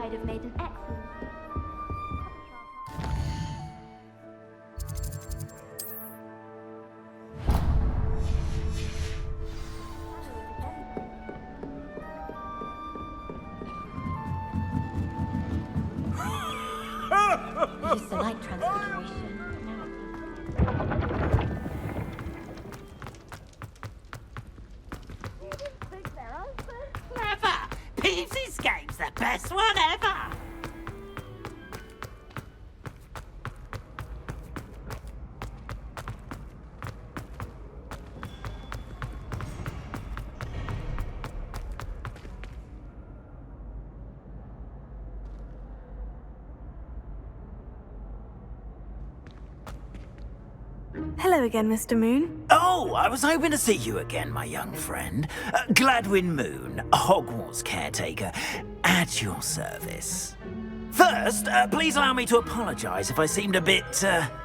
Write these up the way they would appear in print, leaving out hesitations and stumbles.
I'd have made an excellent. Use the light transfiguration. Never! Peeves' game's the best one ever! Hello again, Mr. Moon. Oh, I was hoping to see you again, my young friend. Gladwin Moon, Hogwarts caretaker, at your service. First, please allow me to apologise if I seemed a bit,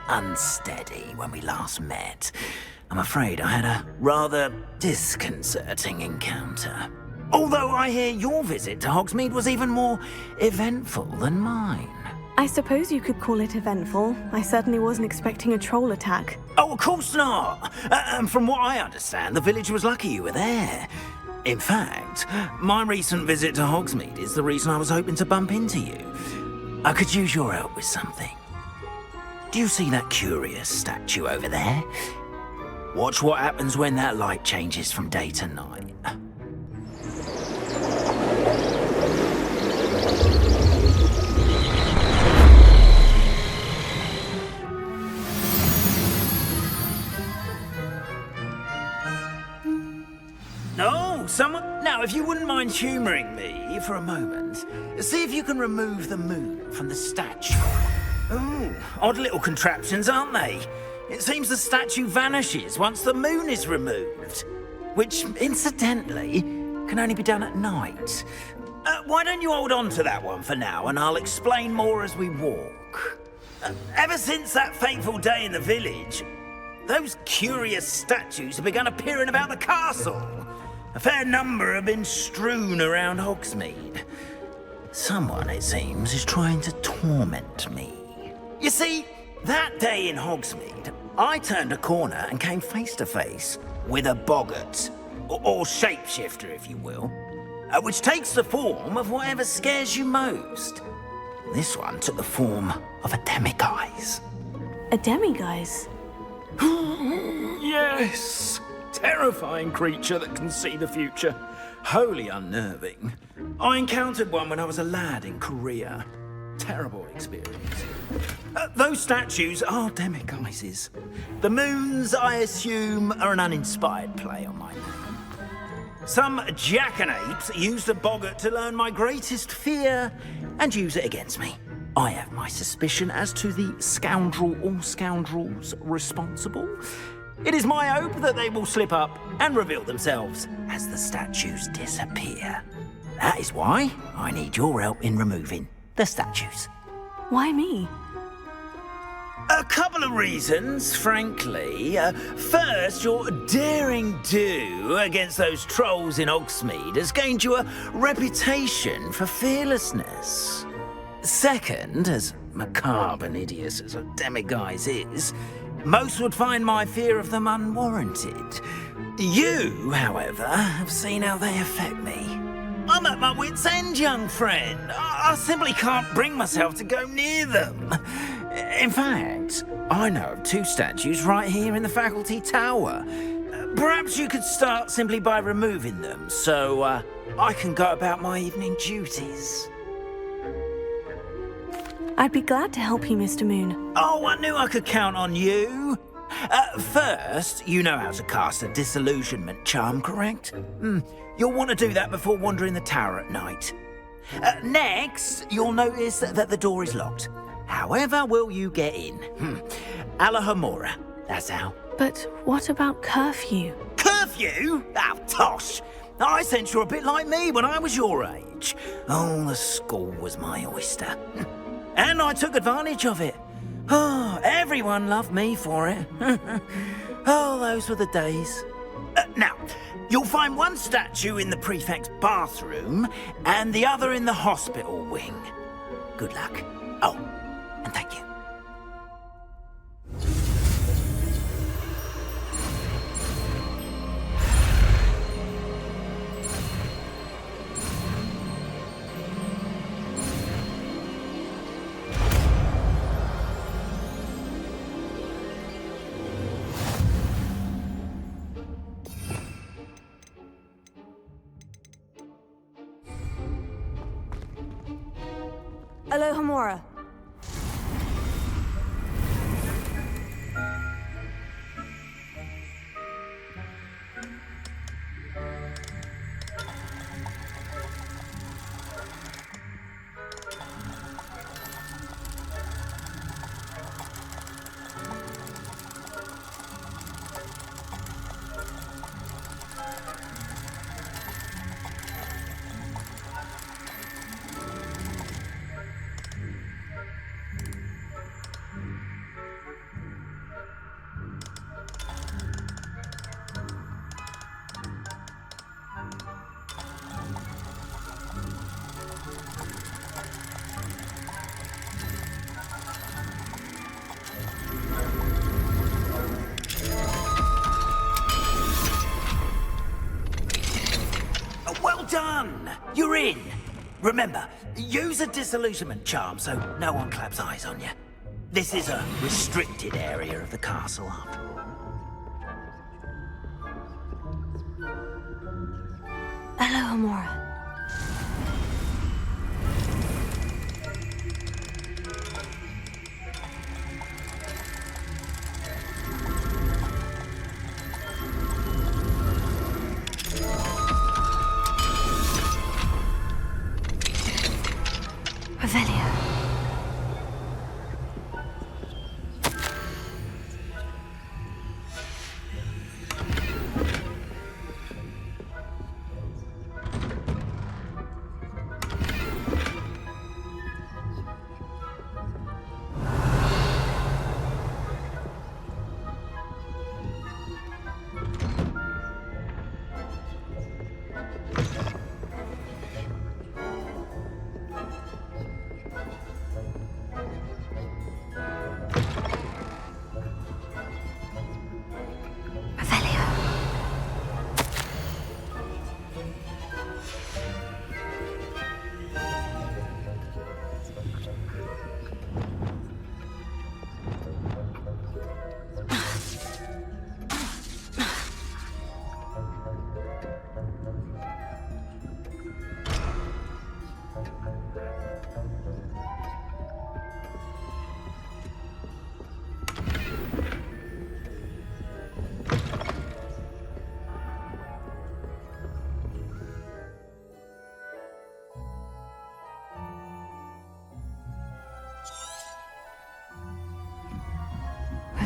unsteady when we last met. I'm afraid I had a rather disconcerting encounter. Although I hear your visit to Hogsmeade was even more eventful than mine. I suppose you could call it eventful. I certainly wasn't expecting a troll attack. Oh, of course not. And from what I understand, the village was lucky you were there. In fact, my recent visit to Hogsmeade is the reason I was hoping to bump into you. I could use your help with something. Do you see that curious statue over there? Watch what happens when that light changes from day to night. Now, if you wouldn't mind humouring me for a moment, see if you can remove the moon from the statue. Ooh, odd little contraptions, aren't they? It seems the statue vanishes once the moon is removed, which, incidentally, can only be done at night. Why don't you hold on to that one for now, and I'll explain more as we walk. Ever since that fateful day in the village, those curious statues have begun appearing about the castle. A fair number have been strewn around Hogsmeade. Someone, it seems, is trying to torment me. You see, that day in Hogsmeade, I turned a corner and came face to face with a boggart, or shapeshifter, if you will, which takes the form of whatever scares you most. This one took the form of a demiguise. A demiguise? Yes! Terrifying creature that can see the future. Wholly unnerving. I encountered one when I was a lad in Korea. Terrible experience. Those statues are demiguises. The moons, I assume, are an uninspired play on my name. Some jackanapes used a boggart to learn my greatest fear and use it against me. I have my suspicion as to the scoundrel or scoundrels responsible. It is my hope that they will slip up and reveal themselves as the statues disappear. That is why I need your help in removing the statues. Why me? A couple of reasons, frankly. First, your daring do against those trolls in Hogsmeade has gained you a reputation for fearlessness. Second, as macabre and hideous as a demiguise is, most would find my fear of them unwarranted. You, however, have seen how they affect me. I'm at my wit's end, young friend. I simply can't bring myself to go near them. In fact, I know of two statues right here in the faculty tower. Perhaps you could start simply by removing them, so I can go about my evening duties. I'd be glad to help you, Mr. Moon. Oh, I knew I could count on you. First, you know how to cast a disillusionment charm, correct? You'll want to do that before wandering the tower at night. Next, you'll notice that the door is locked. However will you get in? Alahomora, that's how. But what about curfew? Curfew? Oh, tosh. I sense you're a bit like me when I was your age. Oh, the school was my oyster. And I took advantage of it. Oh, everyone loved me for it. Oh, those were the days. Now, you'll find one statue in the prefect's bathroom and the other in the hospital wing. Good luck. Oh, and thank you. Alohomora. Well done! You're in. Remember, use a disillusionment charm so no one claps eyes on you. This is a restricted area of the castle, after all. Alohomora. Revelio.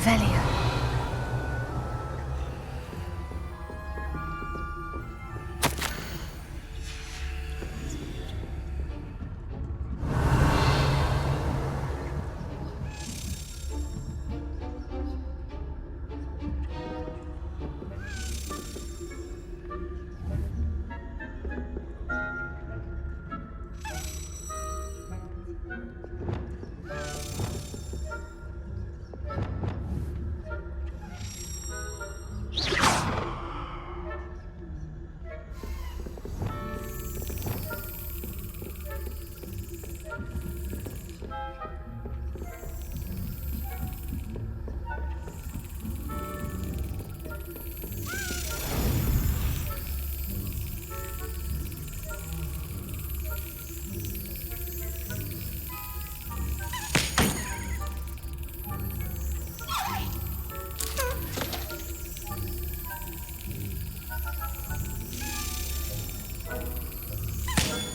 Revelio.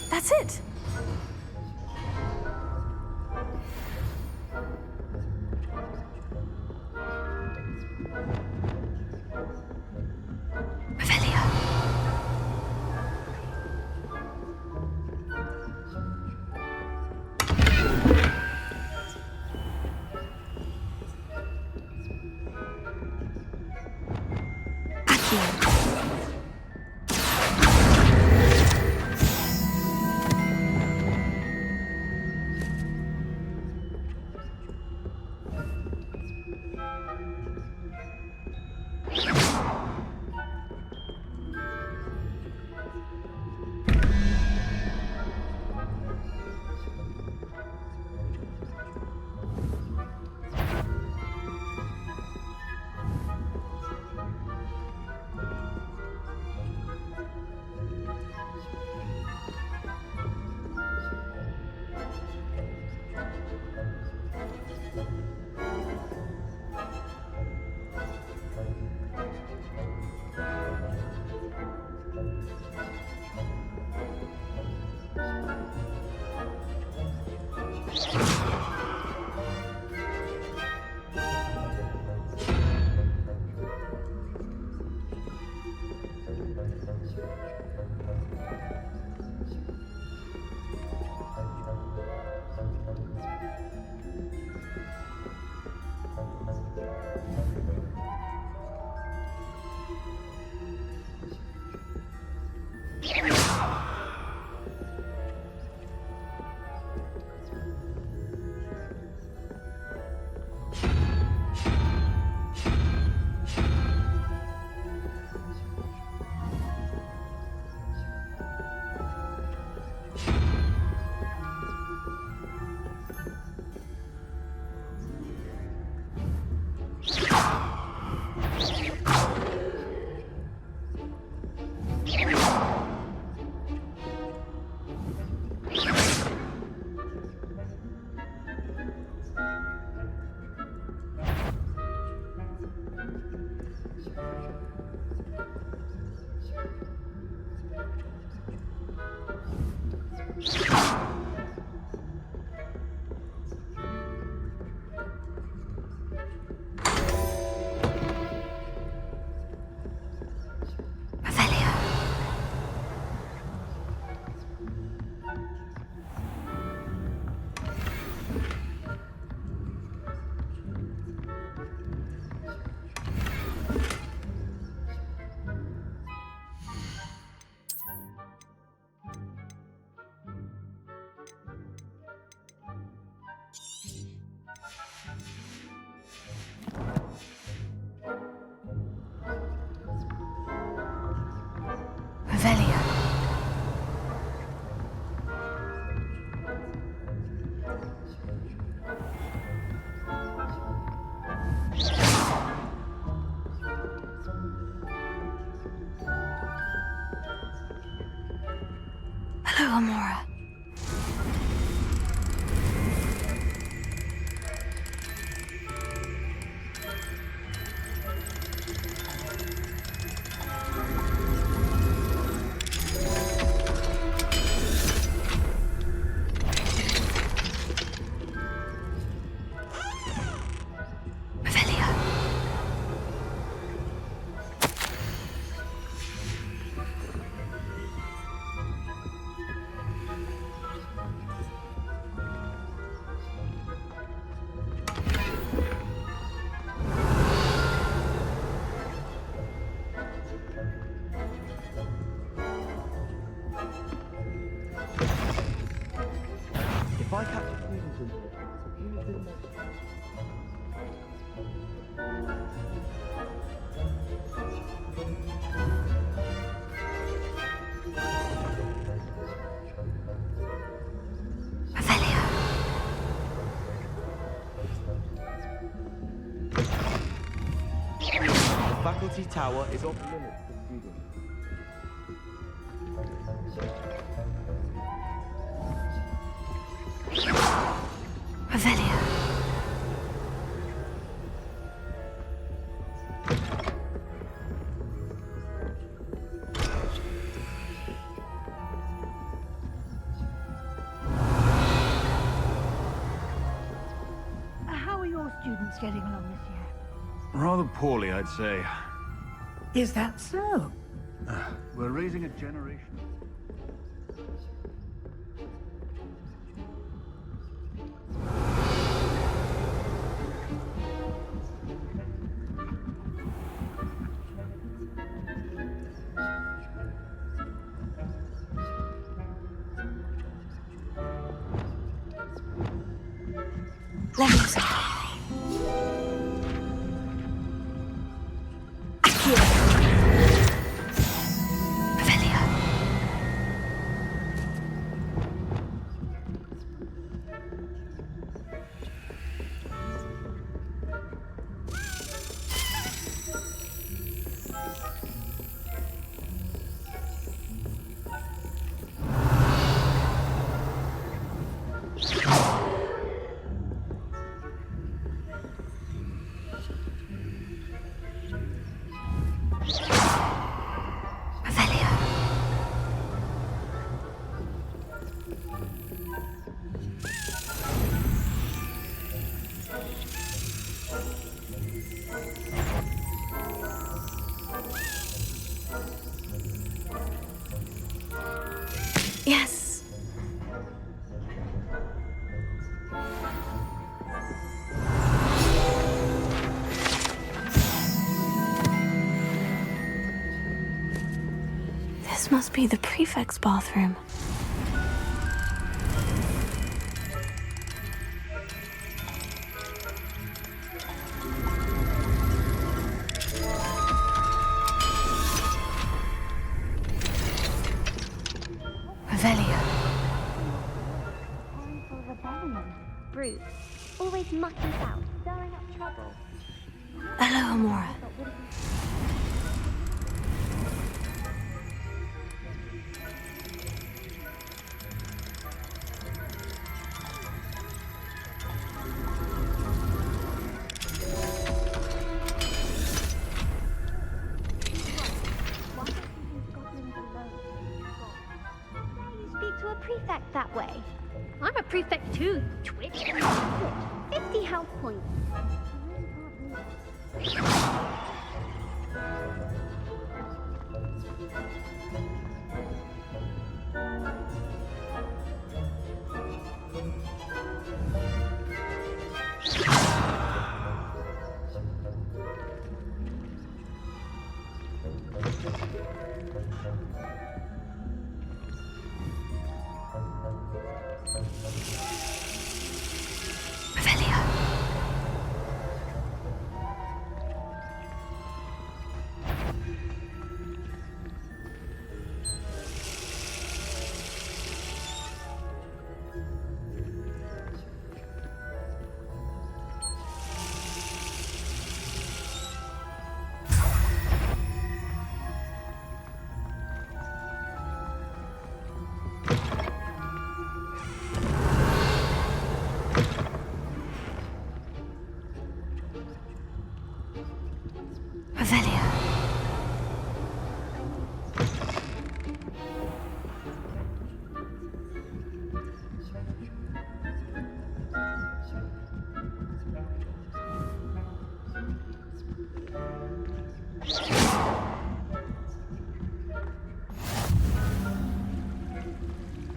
That's it. Revelio. Accio. Hello, Amora. If I catch a fusion in here, fusion in The faculty tower is off limits to students. Revelio. How are your students getting along this year? Rather poorly, I'd say. Is that so? We're raising a generation. Leviosa. Accio. Revelio. must be the prefect's bathroom. Revelio. Time for rebellion. Brew. Always mucking about, stirring up trouble. Hello, Amora. Speak to a prefect that way. I'm a prefect too, twitch. 50 health points. Revelio. Revelio.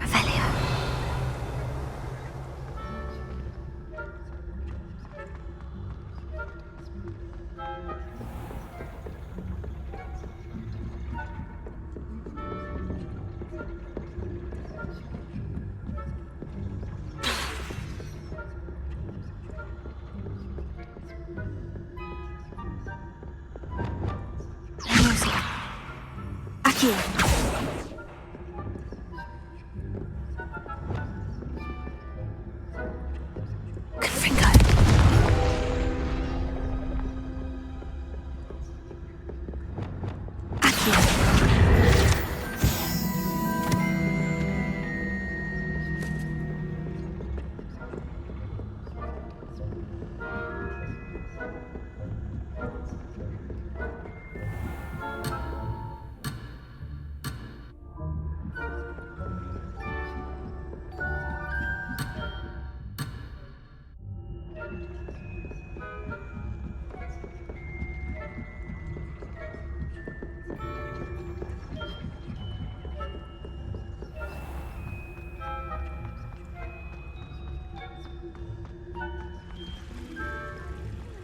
Revelio. Leosia. Accio. Confringo. Accio.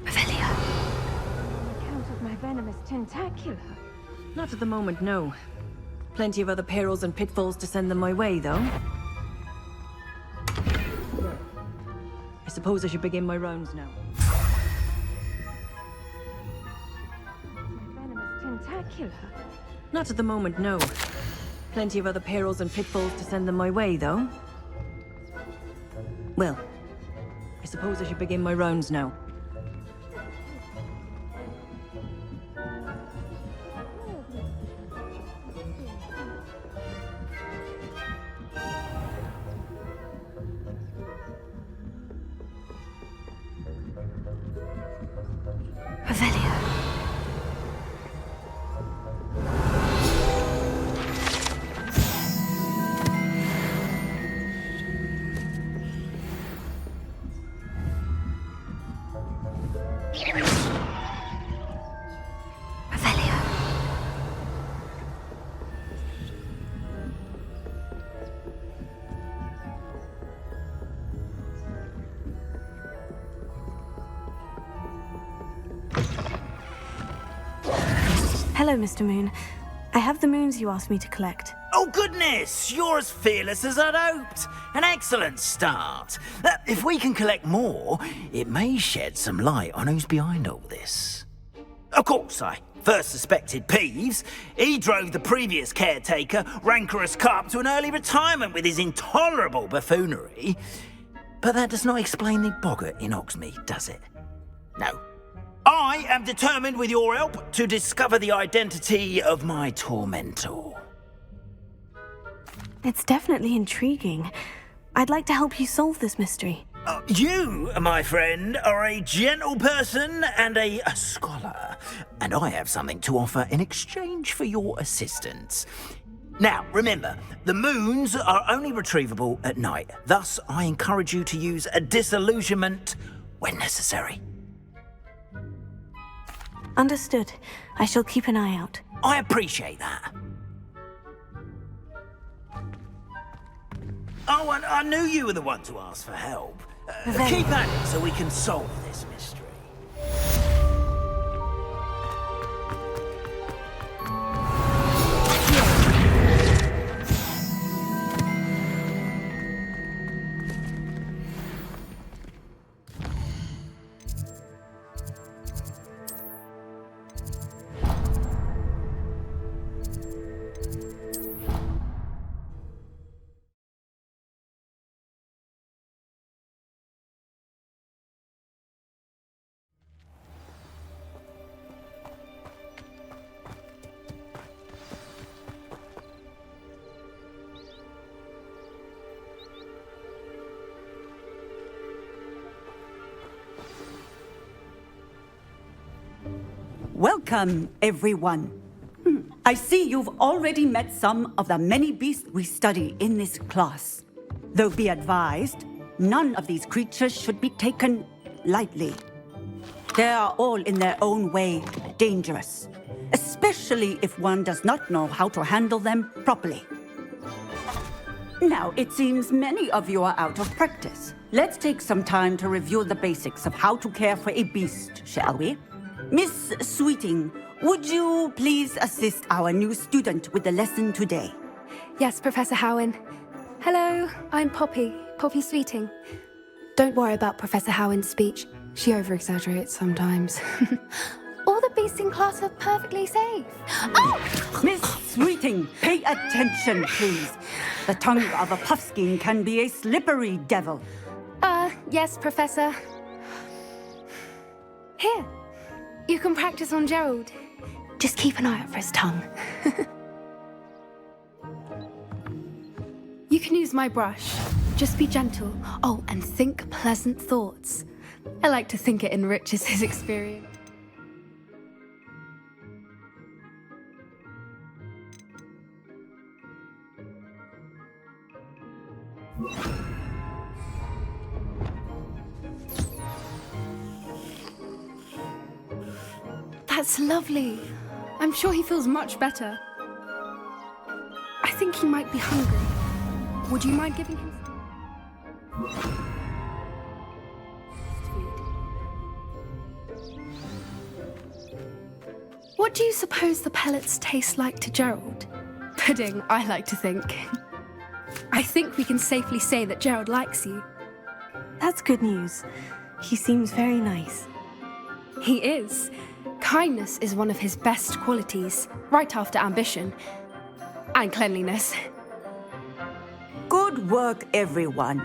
Revelio. Account of my venomous tentacula. Not at the moment, no. Plenty of other perils and pitfalls to send them my way, though. I suppose I should begin my rounds now. My venomous tentacula. Not at the moment, no. Plenty of other perils and pitfalls to send them my way, though. Well, I suppose I should begin my rounds now. Revelio. Revelio. Hello, Mr. Moon. I have the moons you asked me to collect. Oh, goodness! You're as fearless as I'd hoped. An excellent start. If we can collect more, it may shed some light on who's behind all this. Of course, I first suspected Peeves. He drove the previous caretaker, Rancorous Carp, to an early retirement with his intolerable buffoonery. But that does not explain the boggart in Hogsmeade, does it? No. I am determined, with your help, to discover the identity of my tormentor. It's definitely intriguing. I'd like to help you solve this mystery. You, my friend, are a gentle person and a scholar, and I have something to offer in exchange for your assistance. Now, remember, the moons are only retrievable at night. Thus, I encourage you to use a disillusionment when necessary. Understood. I shall keep an eye out. I appreciate that. Oh, and I knew you were the one to ask for help. Keep at it so we can solve this mystery. Welcome, everyone. I see you've already met some of the many beasts we study in this class. Though be advised, none of these creatures should be taken lightly. They are all in their own way dangerous, especially if one does not know how to handle them properly. Now, it seems many of you are out of practice. Let's take some time to review the basics of how to care for a beast, shall we? Miss Sweeting, would you please assist our new student with the lesson today? Yes, Professor Howen. Hello, I'm Poppy Sweeting. Don't worry about Professor Howen's speech. She over-exaggerates sometimes. All the beasts in class are perfectly safe. Oh! Miss Sweeting, pay attention, please. The tongue of a puffskein can be a slippery devil. Yes, Professor. Here. You can practice on Gerald. Just keep an eye out for his tongue. You can use my brush. Just be gentle. Oh, and think pleasant thoughts. I like to think it enriches his experience. That's lovely. I'm sure he feels much better. I think he might be hungry. Would you mind giving him food? What do you suppose the pellets taste like to Gerald? Pudding, I like to think. I think we can safely say that Gerald likes you. That's good news. He seems very nice. He is. Kindness is one of his best qualities, right after ambition. And cleanliness. Good work, everyone.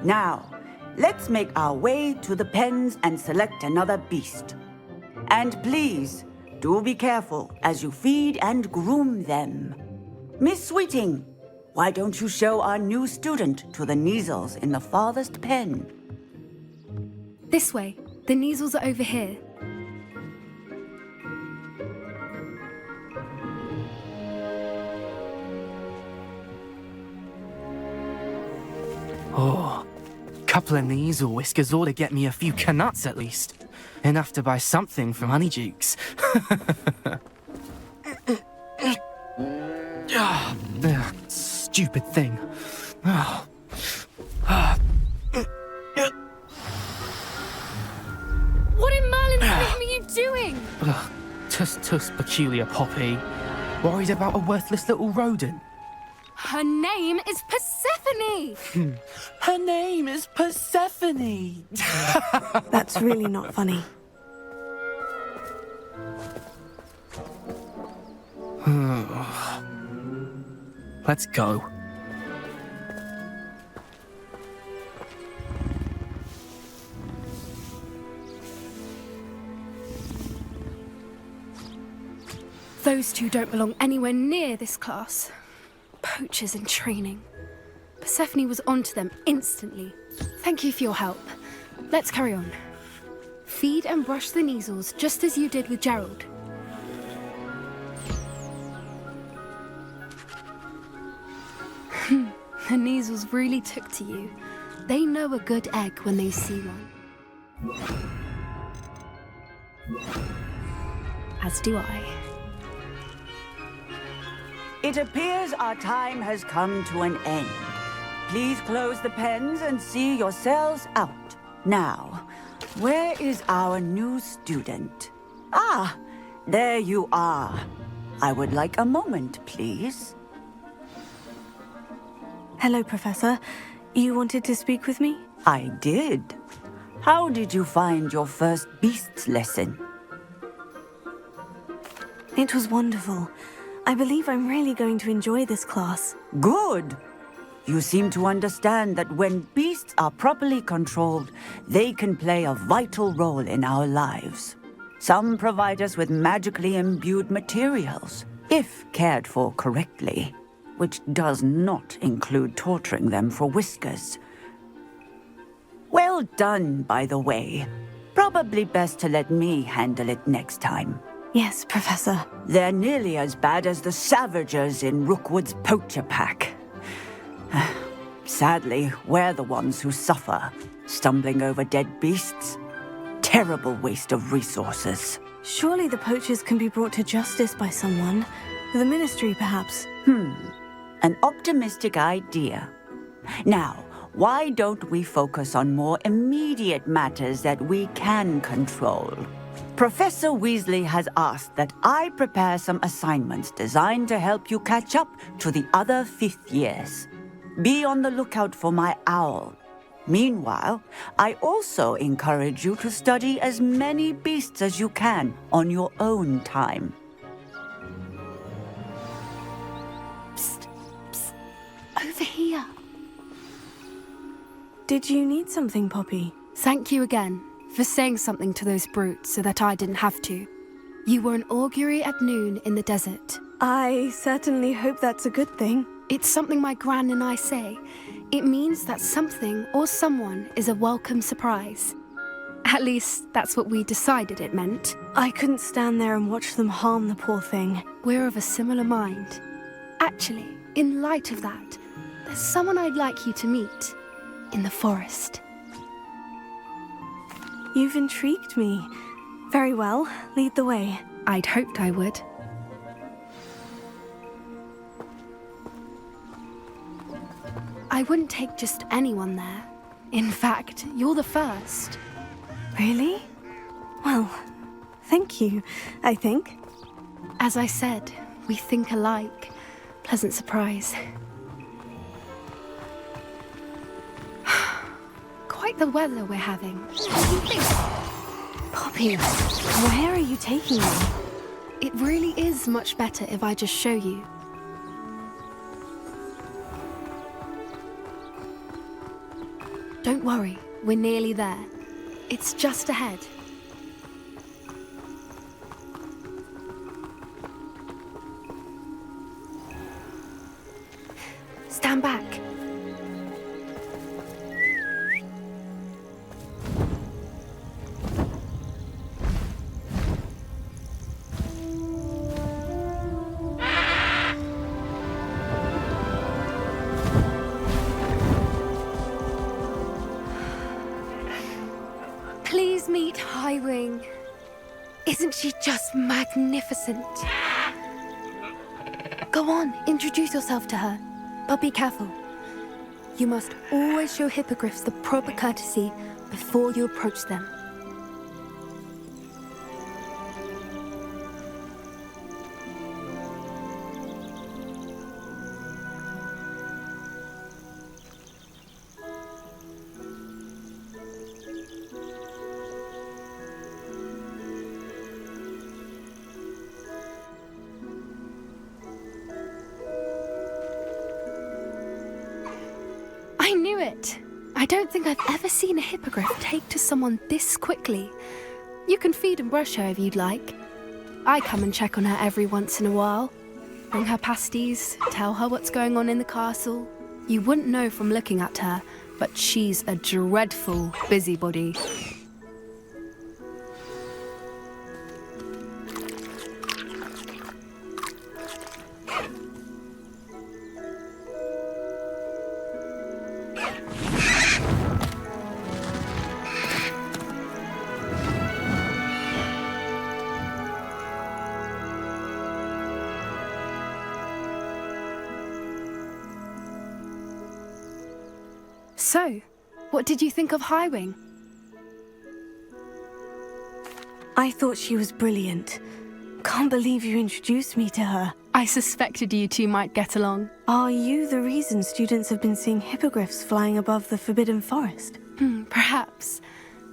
Now, let's make our way to the pens and select another beast. And please, do be careful as you feed and groom them. Miss Sweeting, why don't you show our new student to the Neasels in the farthest pen? This way. The Neasels are over here. Oh, couple of knees or whiskers ought to get me a few canuts at least. Enough to buy something from Honeydukes. Stupid thing. What in Merlin's name are you doing? Tuss, peculiar Poppy. Worried about a worthless little rodent? Her name is Persephone! Her name is Persephone! That's really not funny. Let's go. Those two don't belong anywhere near this class. Poachers in training. Persephone was onto them instantly. Thank you for your help. Let's carry on. Feed and brush the Neasels just as you did with Gerald. The Neasels really took to you. They know a good egg when they see one. As do I. It appears our time has come to an end. Please close the pens and see yourselves out. Now, where is our new student? Ah, there you are. I would like a moment, please. Hello, Professor. You wanted to speak with me? I did. How did you find your first beasts lesson? It was wonderful. I believe I'm really going to enjoy this class. Good. You seem to understand that when beasts are properly controlled, they can play a vital role in our lives. Some provide us with magically imbued materials, if cared for correctly, which does not include torturing them for whiskers. Well done, by the way. Probably best to let me handle it next time. Yes, Professor. They're nearly as bad as the Savagers in Rookwood's poacher pack. Sadly, we're the ones who suffer, stumbling over dead beasts. Terrible waste of resources. Surely the poachers can be brought to justice by someone. The Ministry, perhaps. An optimistic idea. Now, why don't we focus on more immediate matters that we can control? Professor Weasley has asked that I prepare some assignments designed to help you catch up to the other 5th years. Be on the lookout for my owl. Meanwhile, I also encourage you to study as many beasts as you can on your own time. Psst, psst. Over here. Did you need something, Poppy? Thank you again for saying something to those brutes so that I didn't have to. You were an augury at noon in the desert. I certainly hope that's a good thing. It's something my gran and I say. It means that something or someone is a welcome surprise. At least, that's what we decided it meant. I couldn't stand there and watch them harm the poor thing. We're of a similar mind. Actually, in light of that, there's someone I'd like you to meet. In the forest. You've intrigued me. Very well, lead the way. I'd hoped I would. I wouldn't take just anyone there. In fact, you're the first. Really? Well, thank you, I think. As I said, we think alike. Pleasant surprise. Quite the weather we're having. What do you think? Poppy, where are you taking me? It really is much better if I just show you. Don't worry, we're nearly there. It's just ahead. Stand back. Please meet Highwing. Isn't she just magnificent? Go on, introduce yourself to her. But be careful. You must always show hippogriffs the proper courtesy before you approach them. I don't think I've ever seen a hippogriff take to someone this quickly. You can feed and brush her if you'd like. I come and check on her every once in a while. Bring her pasties, tell her what's going on in the castle. You wouldn't know from looking at her, but she's a dreadful busybody. So, what did you think of Highwing? I thought she was brilliant. Can't believe you introduced me to her. I suspected you two might get along. Are you the reason students have been seeing hippogriffs flying above the Forbidden Forest? Perhaps.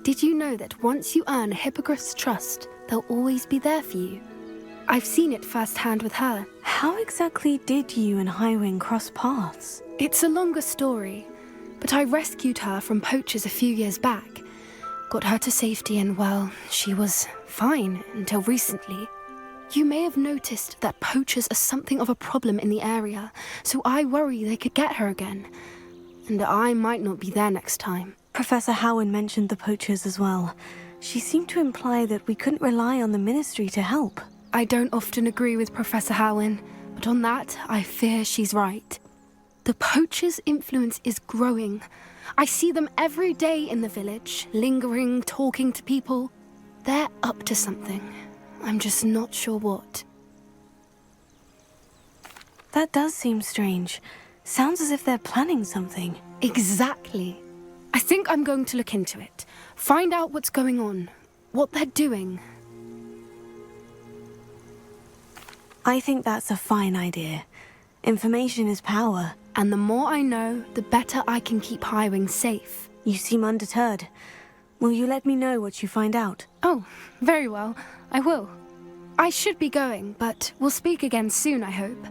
Did you know that once you earn a hippogriff's trust, they'll always be there for you? I've seen it firsthand with her. How exactly did you and Highwing cross paths? It's a longer story, but I rescued her from poachers a few years back. Got her to safety and, well, she was fine until recently. You may have noticed that poachers are something of a problem in the area, so I worry they could get her again. And I might not be there next time. Professor Howen mentioned the poachers as well. She seemed to imply that we couldn't rely on the Ministry to help. I don't often agree with Professor Howen, but on that, I fear she's right. The poachers' influence is growing. I see them every day in the village, lingering, talking to people. They're up to something. I'm just not sure what. That does seem strange. Sounds as if they're planning something. Exactly. I think I'm going to look into it. Find out what's going on, what they're doing. I think that's a fine idea. Information is power. And the more I know, the better I can keep Highwing safe. You seem undeterred. Will you let me know what you find out? Oh, very well. I will. I should be going, but we'll speak again soon, I hope.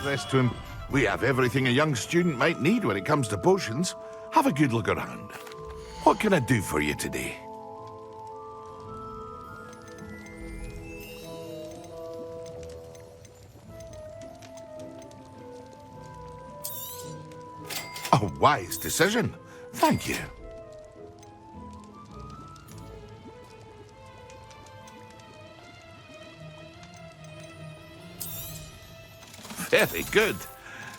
Rest to him. We have everything a young student might need when it comes to potions. Have a good look around. What can I do for you today? A wise decision. Thank you. Very good.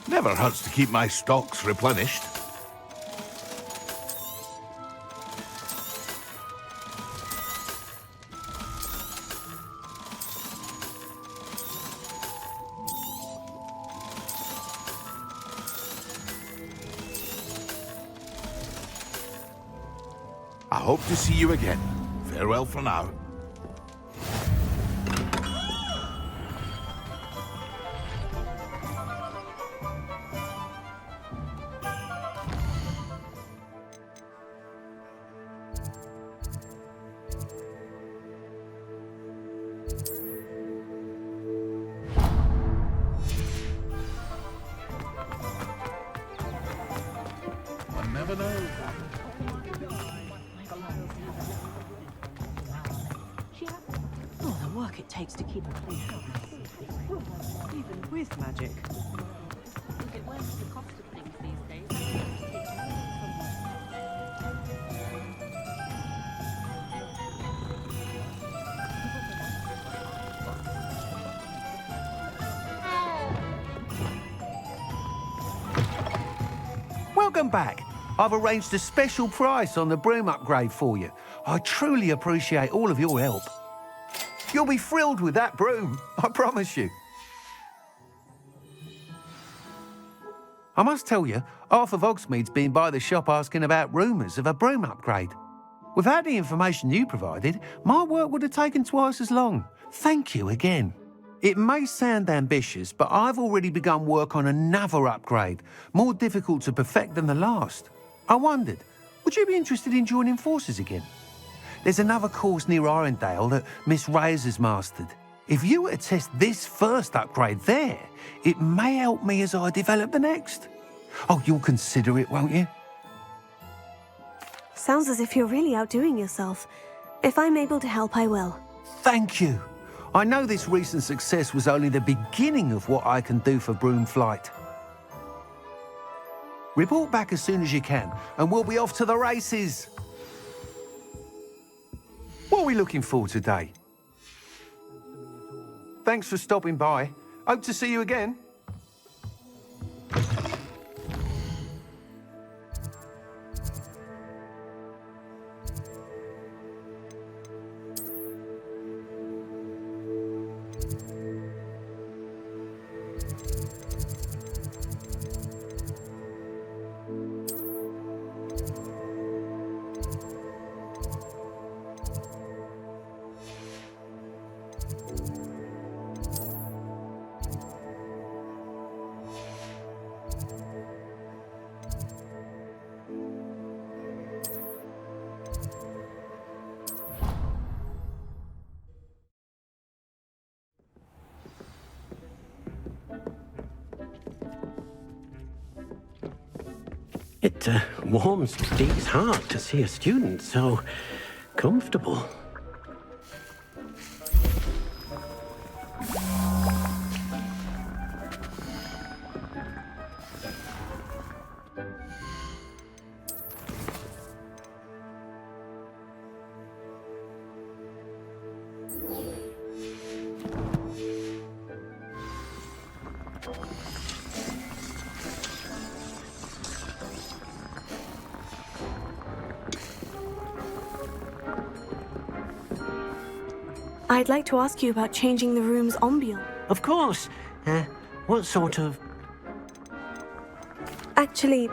Never hurts to keep my stocks replenished. I hope to see you again. Farewell for now. One never knows. Oh, the work it takes to keep a clean house. Even with magic. Is it worth the cost of things these days? Welcome back. I've arranged a special price on the broom upgrade for you. I truly appreciate all of your help. You'll be thrilled with that broom, I promise you. I must tell you, Arthur Hogsmeade's been by the shop asking about rumours of a broom upgrade. Without the information you provided, my work would have taken twice as long. Thank you again. It may sound ambitious, but I've already begun work on another upgrade, more difficult to perfect than the last. I wondered, would you be interested in joining forces again? There's another course near Arendelle that Miss Reyes has mastered. If you were to test this first upgrade there, it may help me as I develop the next. Oh, you'll consider it, won't you? Sounds as if you're really outdoing yourself. If I'm able to help, I will. Thank you. I know this recent success was only the beginning of what I can do for Broom Flight. Report back as soon as you can, and we'll be off to the races. What are we looking for today? Thanks for stopping by. Hope to see you again. It warms Dee's heart to see a student so comfortable. I'd like to ask you about changing the room's ambiance. Of course. What sort of... Actually,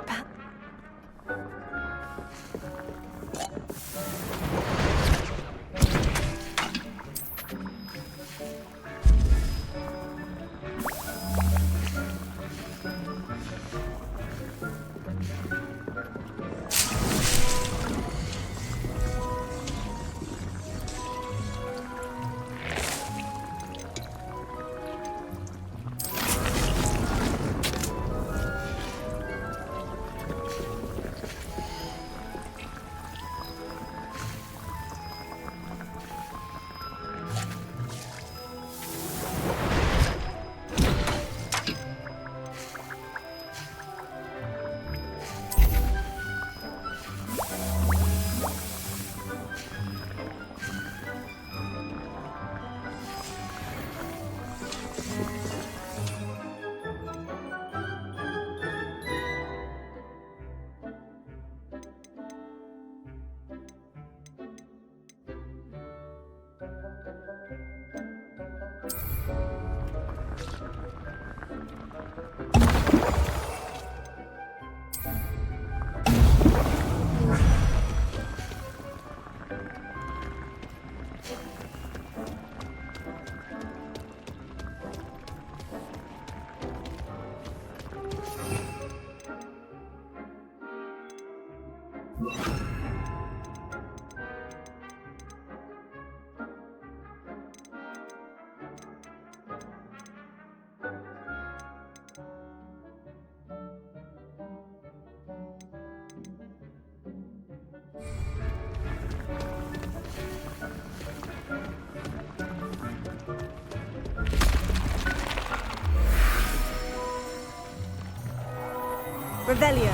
Revelio.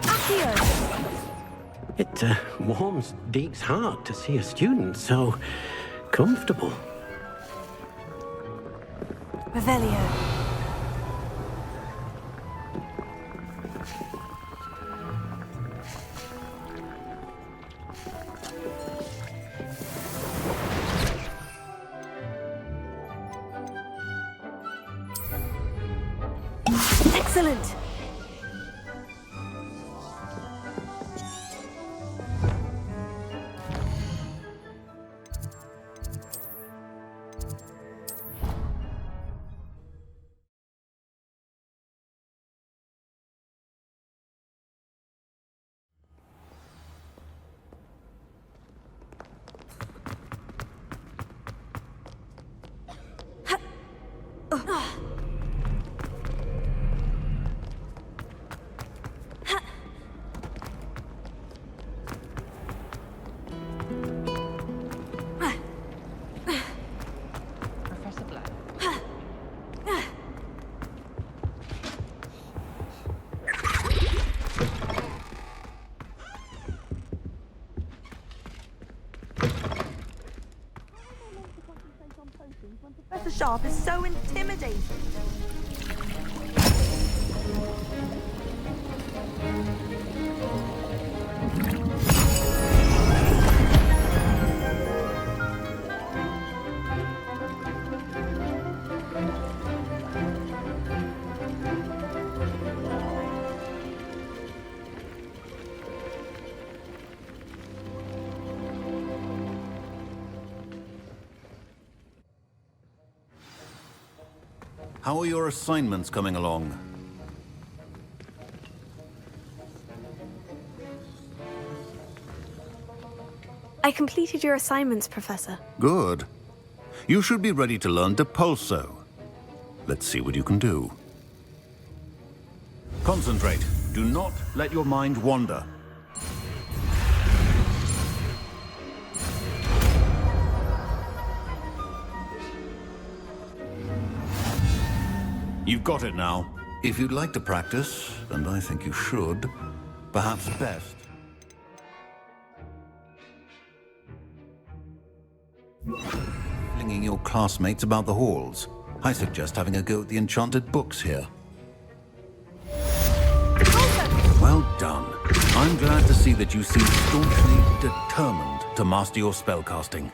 Accio. It warms Deke's heart to see a student so comfortable. Revelio. Excellent. Professor Black. Professor Sharp is so intimidating. How are your assignments coming along? I completed your assignments, Professor. Good. You should be ready to learn Depulso. Let's see what you can do. Concentrate. Do not let your mind wander. You've got it now. If you'd like to practice, and I think you should, perhaps best. Flinging your classmates about the halls. I suggest having a go at the enchanted books here. Well done. I'm glad to see that you seem staunchly determined to master your spellcasting.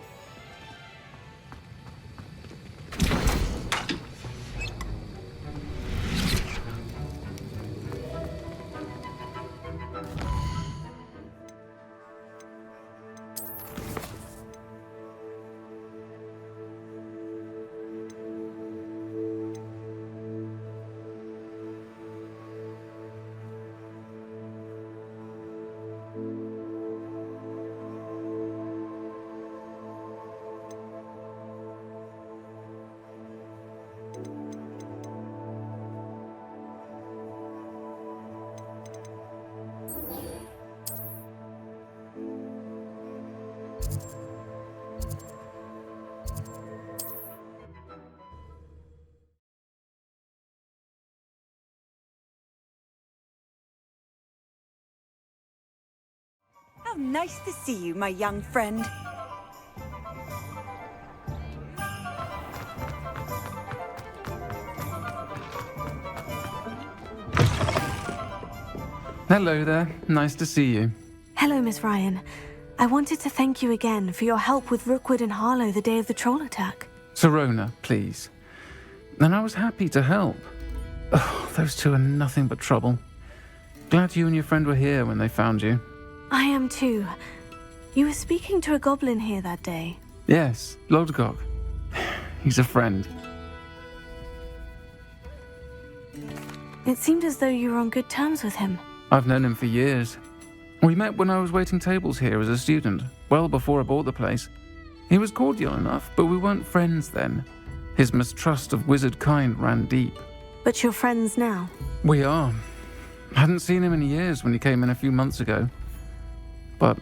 How nice to see you, my young friend. Hello there. Nice to see you. Hello, Miss Ryan. I wanted to thank you again for your help with Rookwood and Harlow the day of the troll attack. Serona, please. And I was happy to help. Oh, those two are nothing but trouble. Glad you and your friend were here when they found you. I am too. You were speaking to a goblin here that day. Yes, Lodgok. He's a friend. It seemed as though you were on good terms with him. I've known him for years. We met when I was waiting tables here as a student, well before I bought the place. He was cordial enough, but we weren't friends then. His mistrust of wizard kind ran deep. But you're friends now? We are. Hadn't seen him in years when he came in a few months ago. But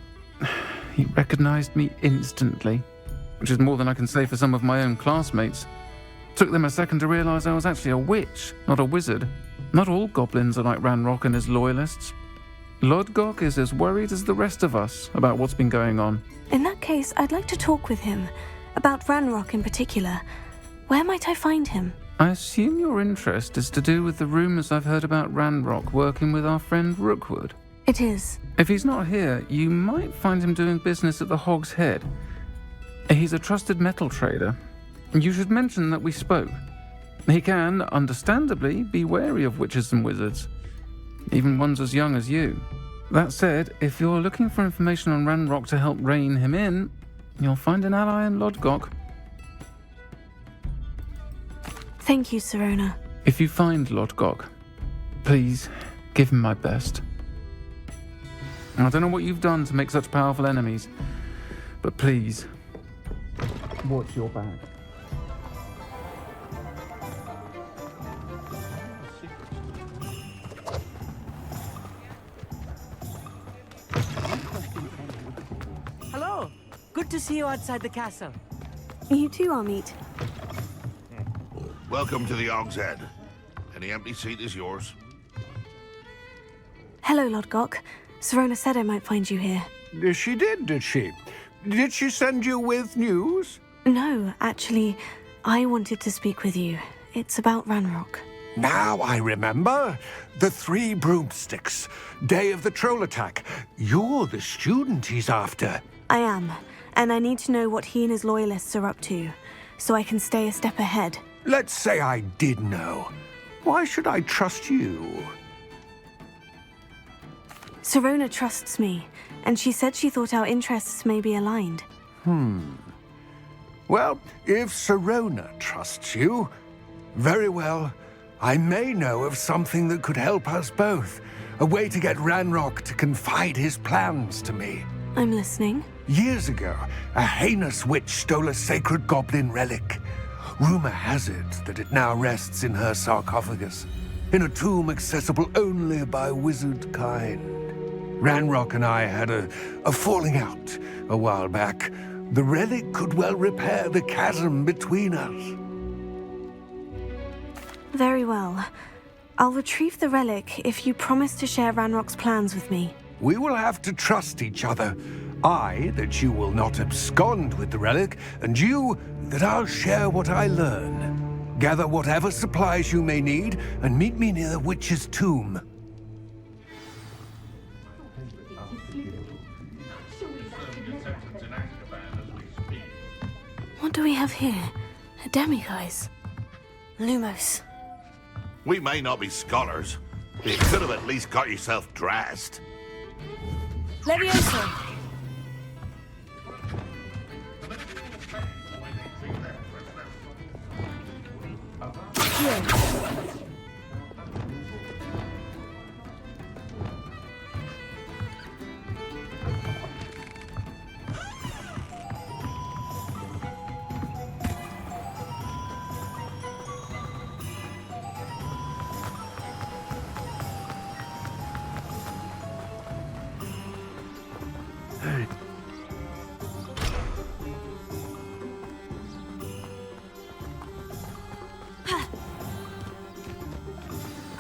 he recognized me instantly, which is more than I can say for some of my own classmates. Took them a second to realize I was actually a witch, not a wizard. Not all goblins are like Ranrock and his loyalists. Lodgok is as worried as the rest of us about what's been going on. In that case, I'd like to talk with him. About Ranrock in particular. Where might I find him? I assume your interest is to do with the rumors I've heard about Ranrock working with our friend Rookwood. It is. If he's not here, you might find him doing business at the Hog's Head. He's a trusted metal trader. You should mention that we spoke. He can, understandably, be wary of witches and wizards, even ones as young as you. That said, if you're looking for information on Ranrock to help rein him in, you'll find an ally in Lodgok. Thank you, Sirona. If you find Lodgok, please give him my best. I don't know what you've done to make such powerful enemies, but please, watch your back. Hello. Good to see you outside the castle. You too, Amit. Welcome to the Hog's Head. Any empty seat is yours. Hello, Lodgok. Sirona said I might find you here. She did she? Did she send you with news? No, actually, I wanted to speak with you. It's about Ranrock. Now I remember. The 3 broomsticks. Day of the troll attack. You're the student he's after. I am, and I need to know what he and his loyalists are up to, so I can stay a step ahead. Let's say I did know. Why should I trust you? Sirona trusts me, and she said she thought our interests may be aligned. Well, if Sirona trusts you, very well. I may know of something that could help us both. A way to get Ranrock to confide his plans to me. I'm listening. Years ago, a heinous witch stole a sacred goblin relic. Rumor has it that it now rests in her sarcophagus, in a tomb accessible only by wizard kind. Ranrock and I had a falling out a while back. The relic could well repair the chasm between us. Very well. I'll retrieve the relic if you promise to share Ranrock's plans with me. We will have to trust each other. I, that you will not abscond with the relic, and you, that I'll share what I learn. Gather whatever supplies you may need, and meet me near the witch's tomb. What do we have here? A demiguise. Lumos. We may not be scholars, but you could have at least got yourself dressed. Levioso!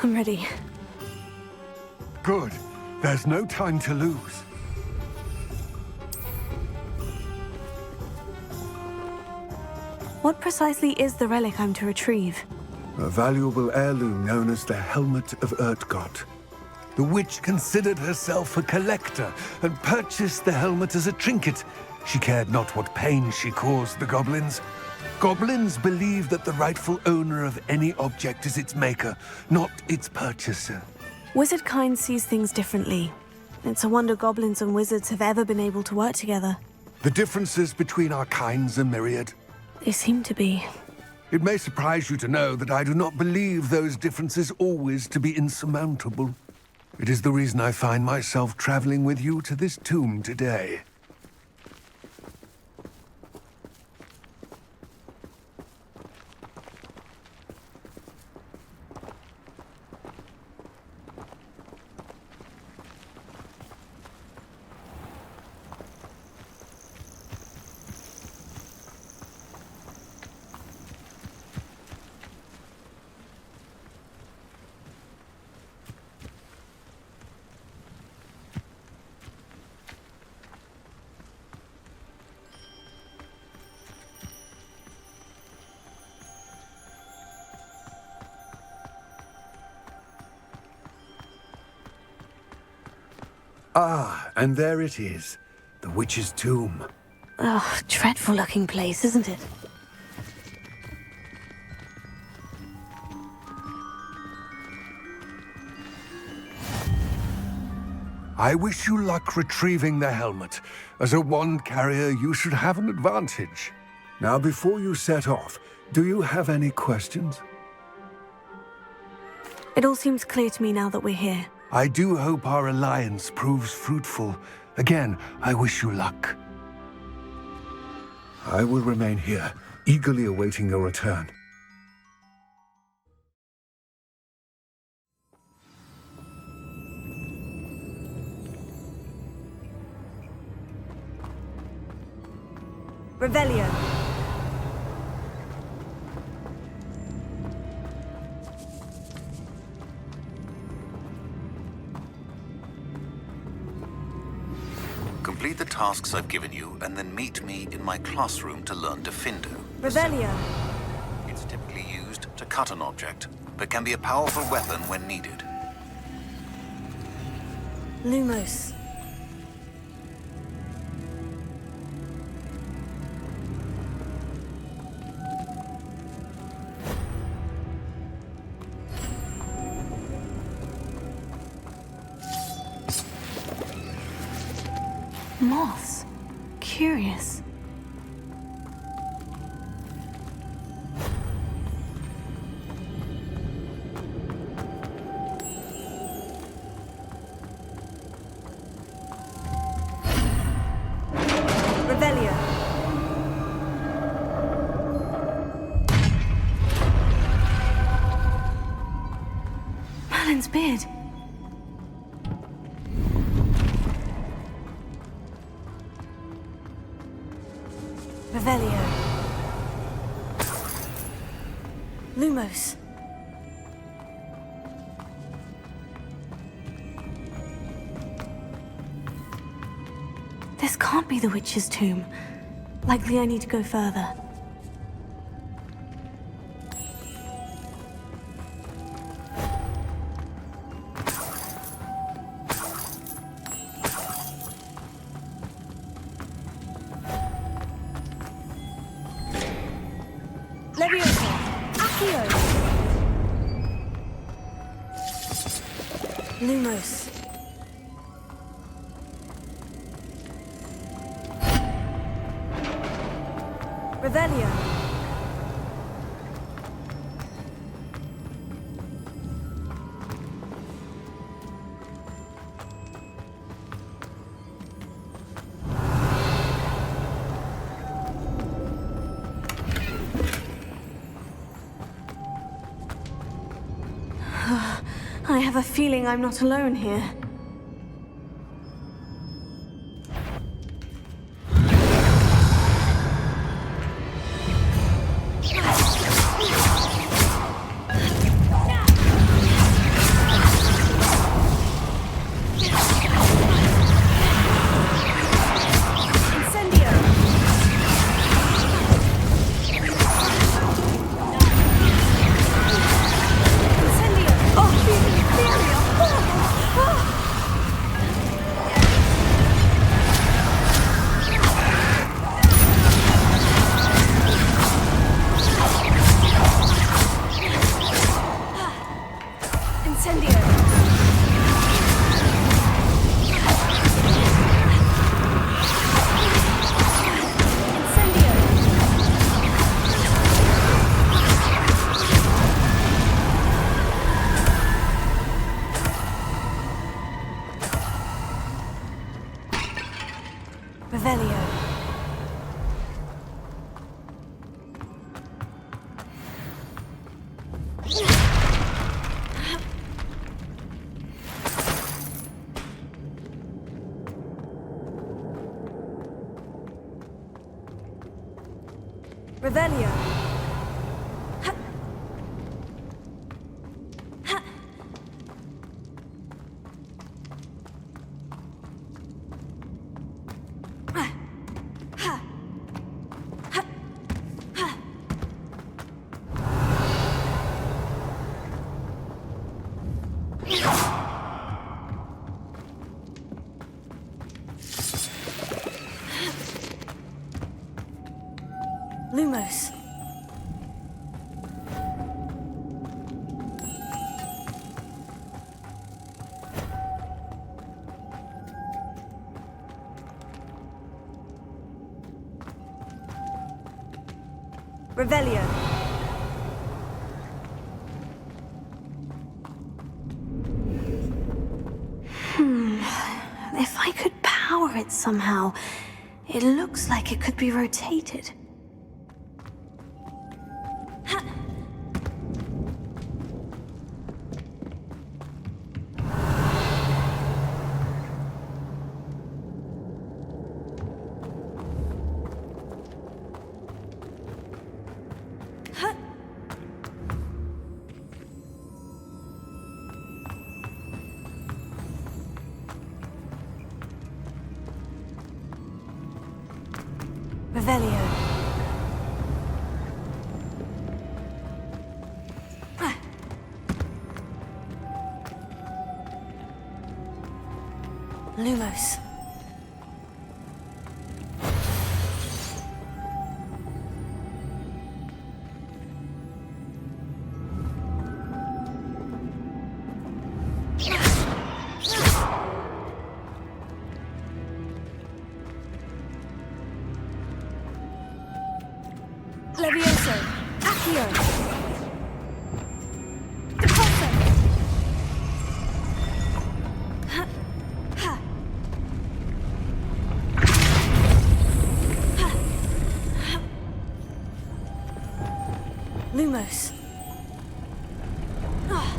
I'm ready. Good. There's no time to lose. What precisely is the relic I'm to retrieve? A valuable heirloom known as the Helmet of Urtgot. The witch considered herself a collector and purchased the helmet as a trinket. She cared not what pain she caused the goblins. Goblins believe that the rightful owner of any object is its maker, not its purchaser. Wizard kind sees things differently. It's a wonder goblins and wizards have ever been able to work together. The differences between our kinds are myriad. They seem to be. It may surprise you to know that I do not believe those differences always to be insurmountable. It is the reason I find myself traveling with you to this tomb today. Ah, and there it is. The witch's tomb. Oh, dreadful looking place, isn't it? I wish you luck retrieving the helmet. As a wand carrier, you should have an advantage. Now, before you set off, do you have any questions? It all seems clear to me now that we're here. I do hope our alliance proves fruitful. Again, I wish you luck. I will remain here, eagerly awaiting your return. Revelio. Complete the tasks I've given you, and then meet me in my classroom to learn Defendo. Revelio. It's typically used to cut an object, but can be a powerful weapon when needed. Lumos. Moths. Curious. Revelio. Merlin's beard. Revelio. Lumos. This can't be the witch's tomb. Likely I need to go further. Lumos. Revelio. I have a feeling I'm not alone here. Revelio. Lumos. Revelio. If I could power it somehow, it looks like it could be rotated. Revelio. Lumos. Levioso. Accio. Deposso. Ha. Ha. Ha. Ha. Lumos. Ah.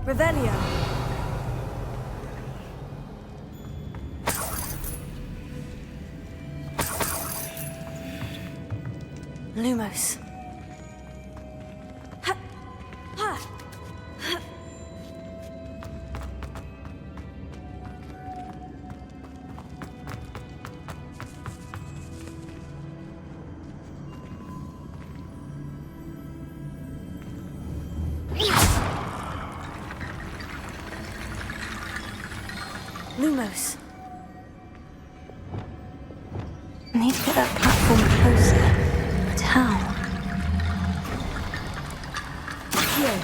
Revelio. Lumos. Ha. Ha. Ha. Lumos. I need to get that platform closer. But how? Here.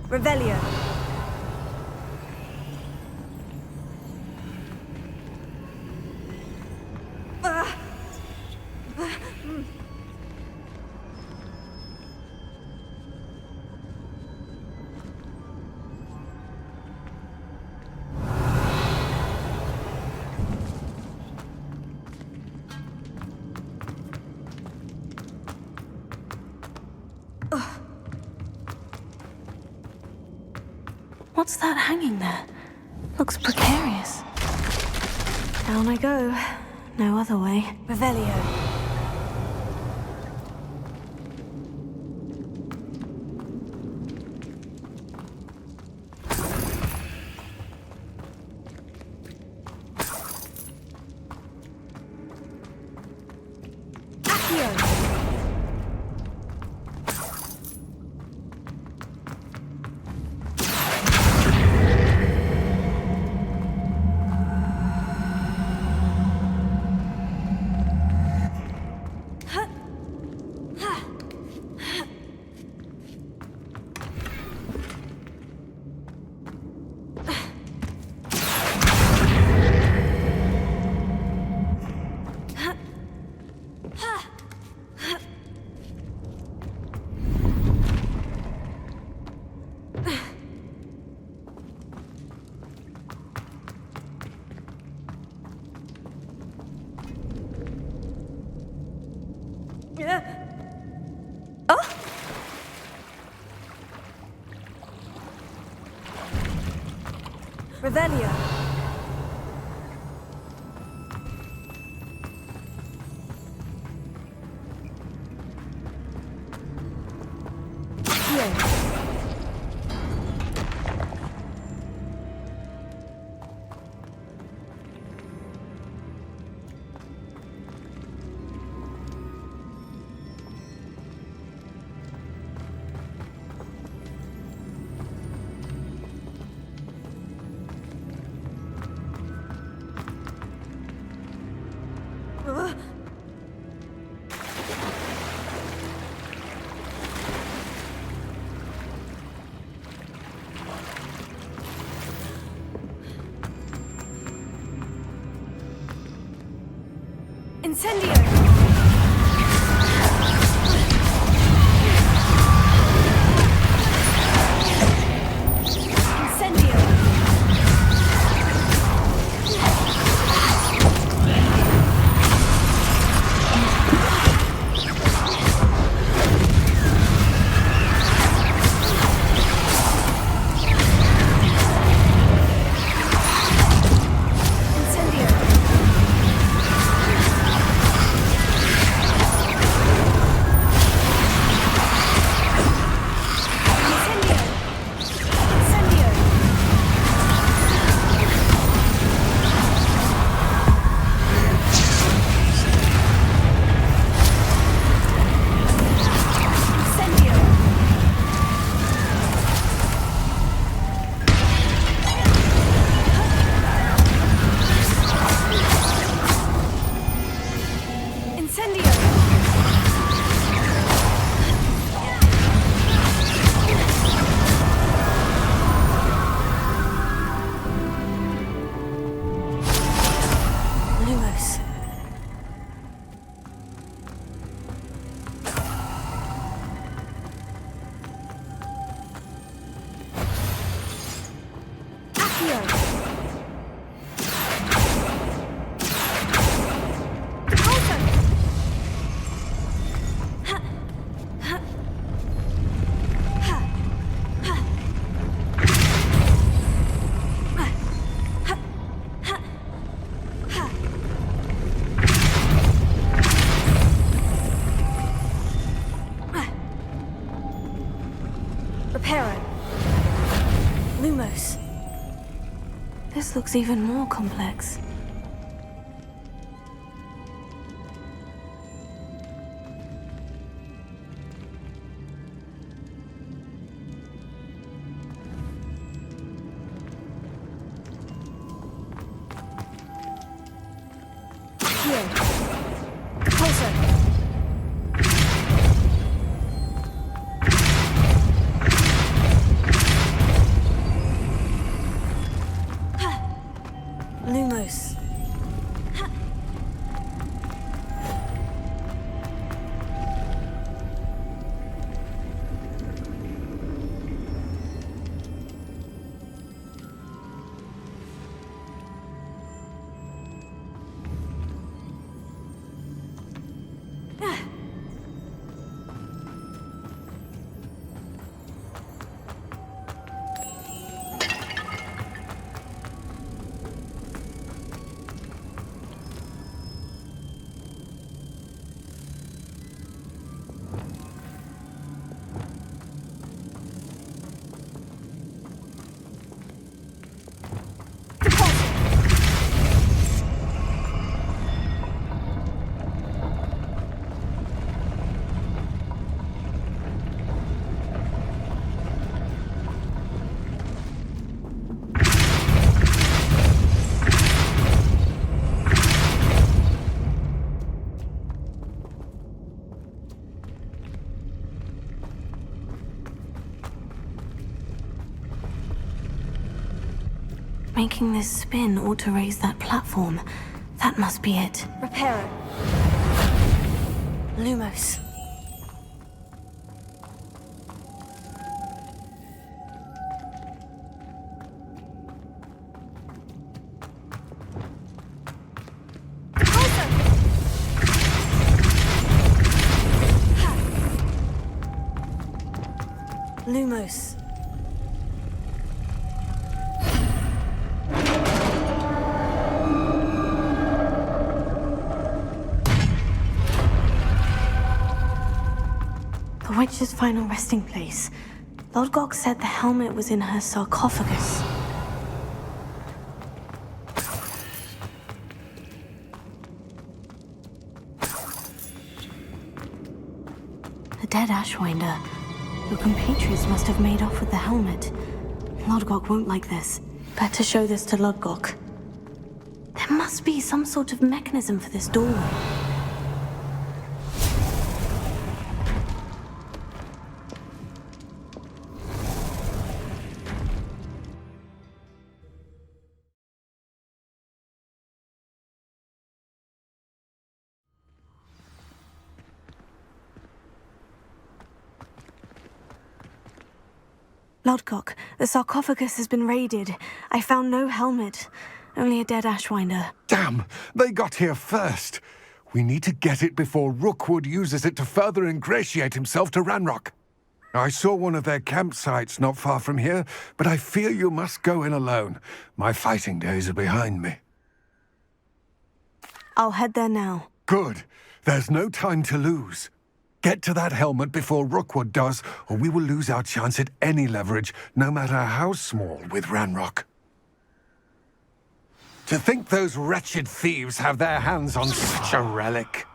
Revelio. What's that hanging there? Looks precarious. Down I go. No other way. Revelio. Revelio. Incendio! Incendio! This looks even more complex. Lumos. Making this spin ought to raise that platform. That must be it. Reparo. Lumos. Lumos. Kreitch's final resting place. Lodgok said the helmet was in her sarcophagus. The dead Ashwinder. Your compatriots must have made off with the helmet. Lodgok won't like this. Better show this to Lodgok. There must be some sort of mechanism for this doorway. Lodgok, the sarcophagus has been raided. I found no helmet, only a dead Ashwinder. Damn! They got here first. We need to get it before Rookwood uses it to further ingratiate himself to Ranrock. I saw one of their campsites not far from here, but I fear you must go in alone. My fighting days are behind me. I'll head there now. Good. There's no time to lose. Get to that helmet before Rookwood does, or we will lose our chance at any leverage, no matter how small, with Ranrock. To think those wretched thieves have their hands on such a relic.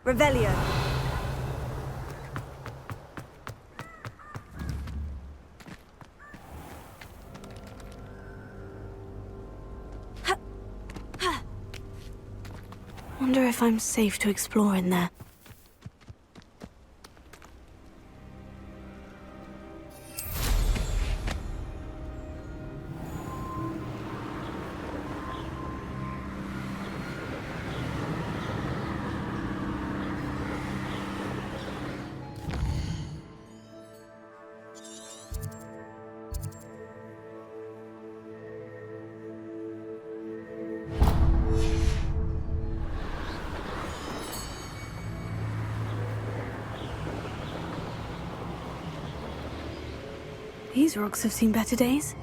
Revelio. Wonder if I'm safe to explore in there. These rocks have seen better days.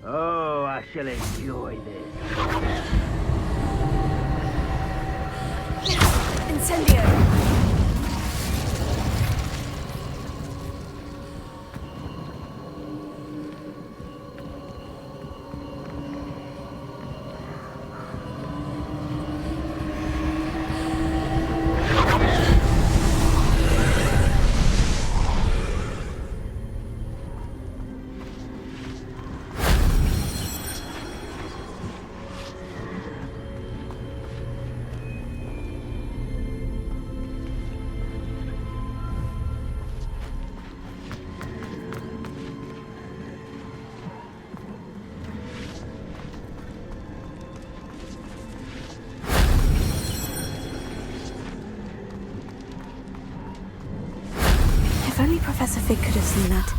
Oh, I shall enjoy this. Incendio! If only Professor Fig could have seen that.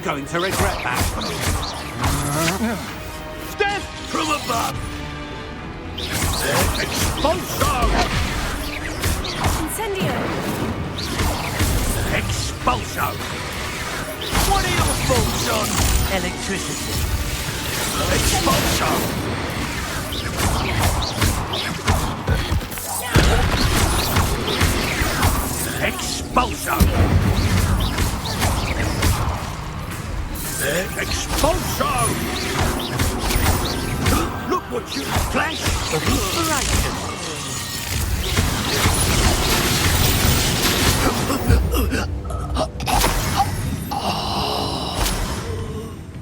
going to regret that. Death from above! Expulso! Incendio! Expulso! What are your thoughts on electricity? Expulso! Expulso! Expulso! Look what you flash of inspiration!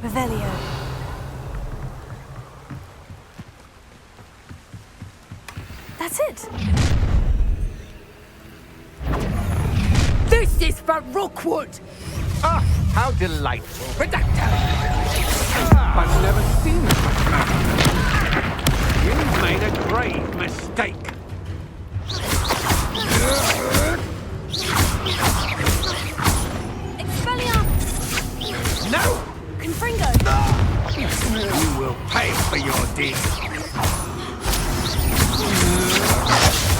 Revelio. That's it. This is for Rookwood! Ah, how delightful. Reductor! I've never seen such magic. You've made a grave mistake. Expelliarm! No! Confringo! You will pay for your deeds.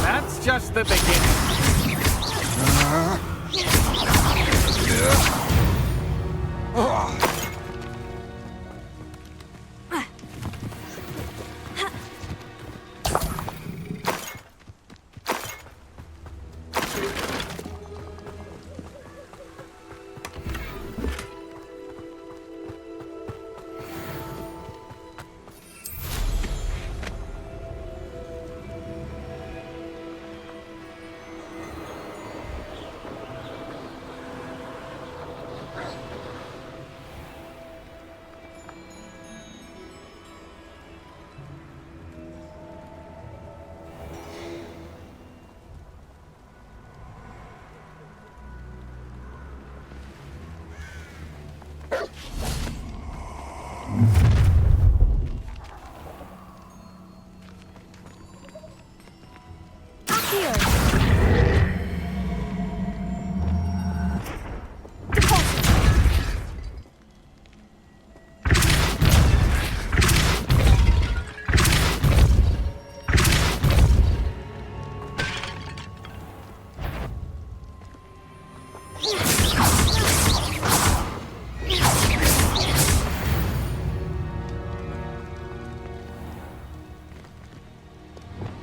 That's just the beginning.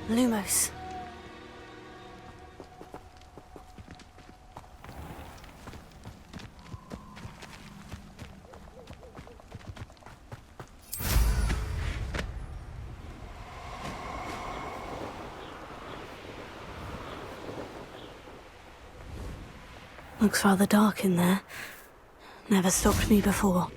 Lumos. Looks rather dark in there. Never stopped me before.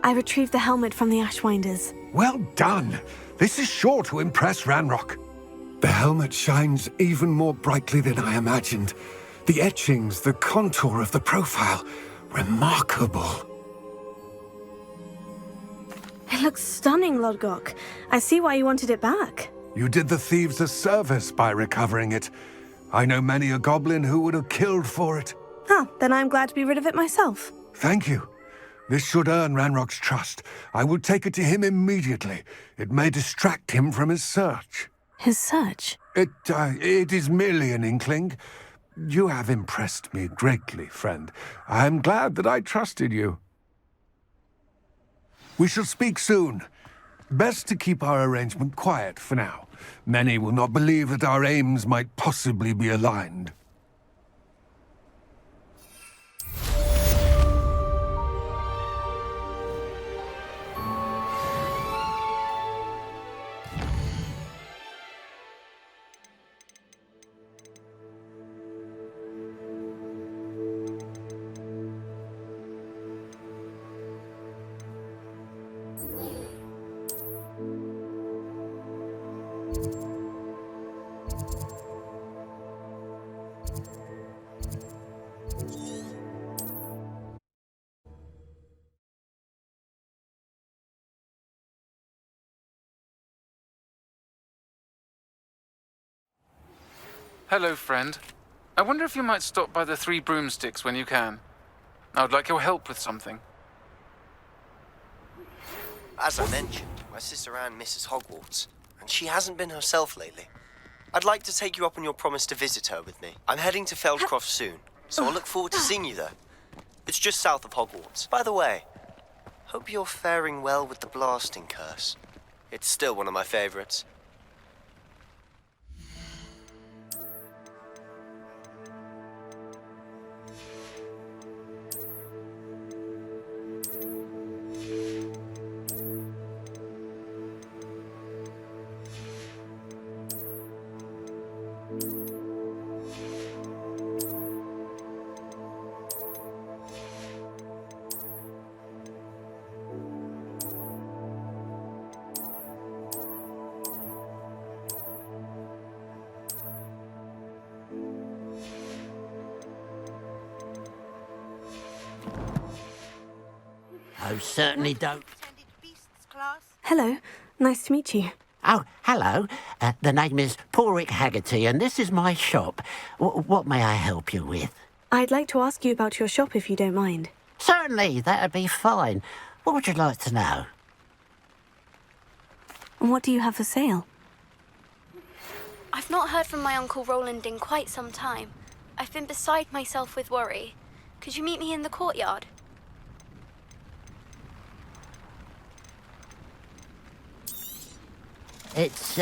I retrieved the helmet from the Ashwinders. Well done. This is sure to impress Ranrock. The helmet shines even more brightly than I imagined. The etchings, the contour of the profile. Remarkable. It looks stunning, Lodgok. I see why you wanted it back. You did the thieves a service by recovering it. I know many a goblin who would have killed for it. Ah, then I'm glad to be rid of it myself. Thank you. This should earn Ranrock's trust. I will take it to him immediately. It may distract him from his search. His search? It is merely an inkling. You have impressed me greatly, friend. I am glad that I trusted you. We shall speak soon. Best to keep our arrangement quiet for now. Many will not believe that our aims might possibly be aligned. Hello, friend. I wonder if you might stop by the Three Broomsticks when you can. I would like your help with something. As I mentioned, my sister Anne misses Hogwarts, and she hasn't been herself lately. I'd like to take you up on your promise to visit her with me. I'm heading to Feldcroft soon, so I'll look forward to seeing you there. It's just south of Hogwarts. By the way, hope you're faring well with the blasting curse. It's still one of my favorites. I certainly don't. Hello, nice to meet you. Oh, hello. The name is Portkey Haggerty, and this is my shop. What may I help you with? I'd like to ask you about your shop if you don't mind. Certainly, that'd be fine. What would you like to know? And what do you have for sale? I've not heard from my Uncle Roland in quite some time. I've been beside myself with worry. Could you meet me in the courtyard? It's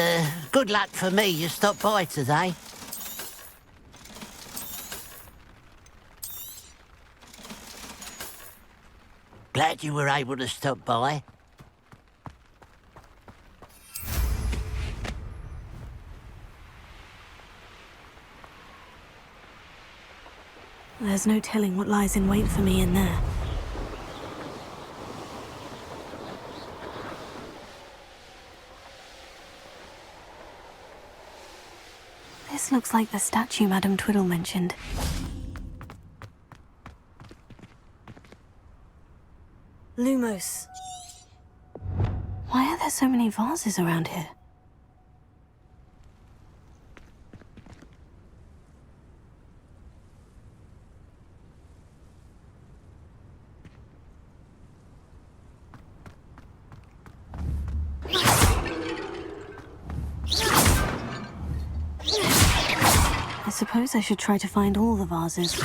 good luck for me you stopped by today. Glad you were able to stop by. There's no telling what lies in wait for me in there. This looks like the statue Madame Twiddle mentioned. Lumos. Why are there so many vases around here? I suppose I should try to find all the vases.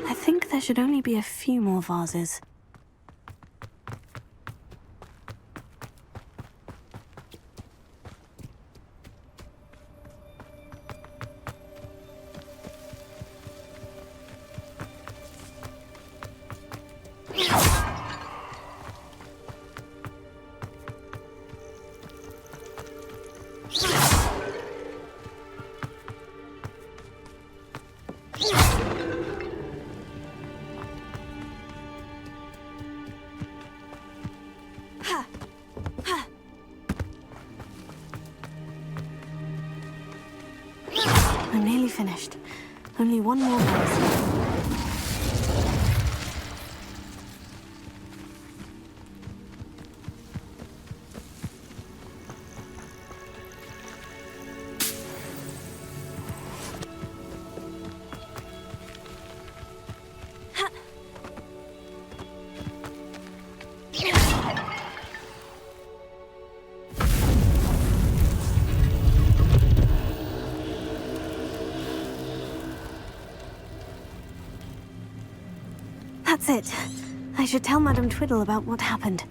I think there should only be a few more vases. I'm nearly finished. Only one more vase. That's it. I should tell Madame Twiddle about what happened.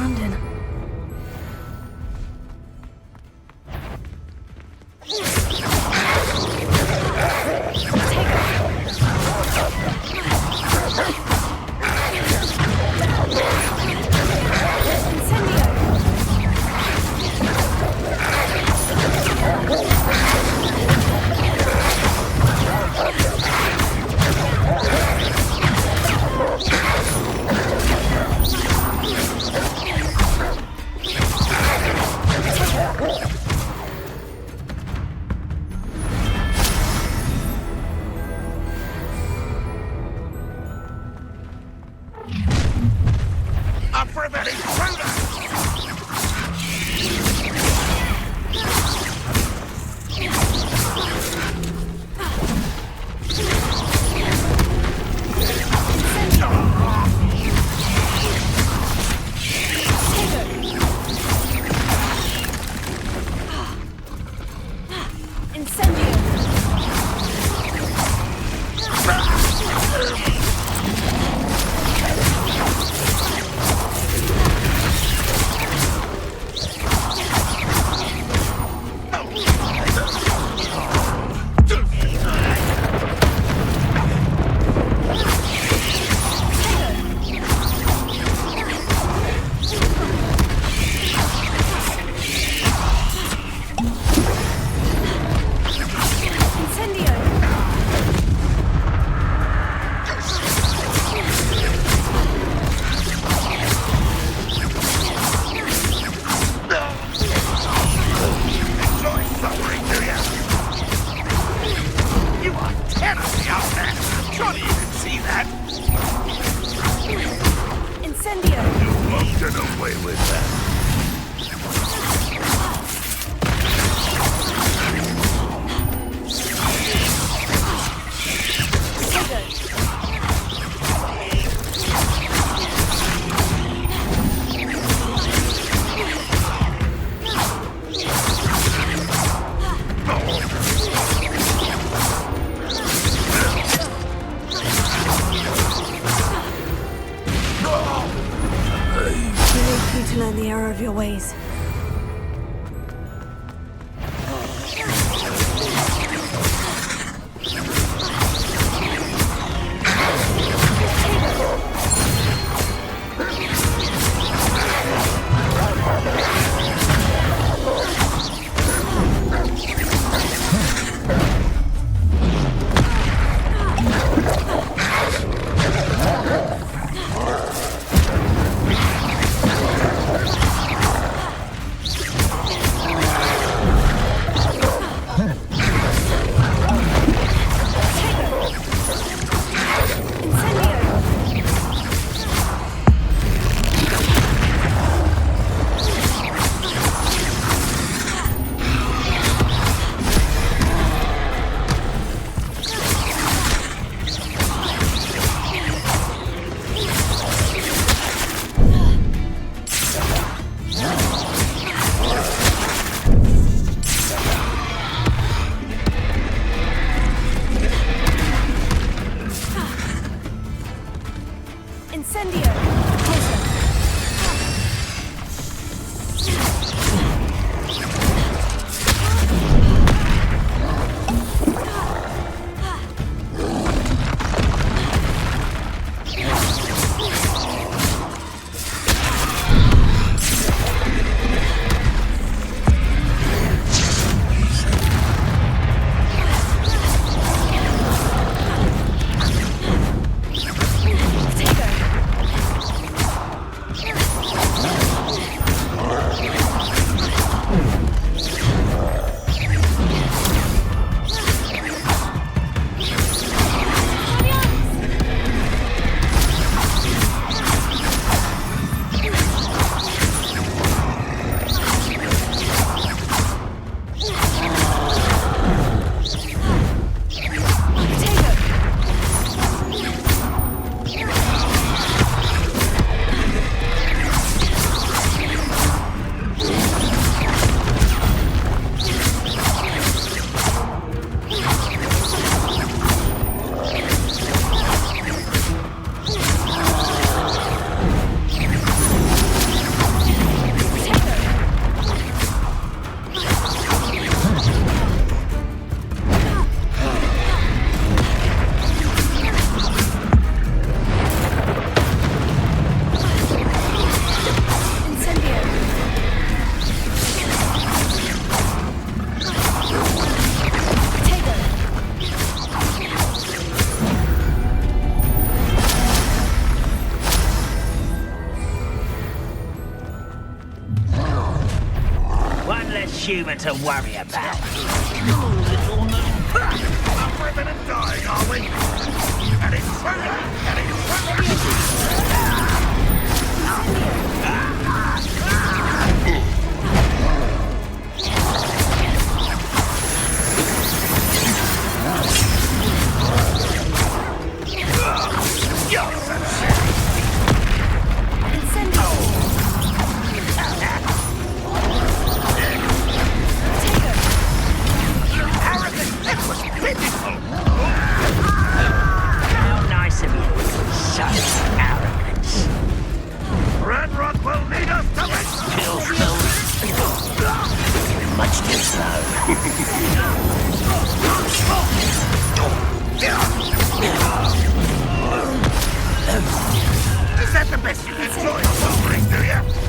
London. Up for a bit, intruder! To learn the error of your ways. less human to worry about. I'm living and dying, are we? An intruder! An intruder! How nice of you. Such arrogance. Ranrock will need us to Much too slow. Is that the best you can enjoy, Wolverine, do you?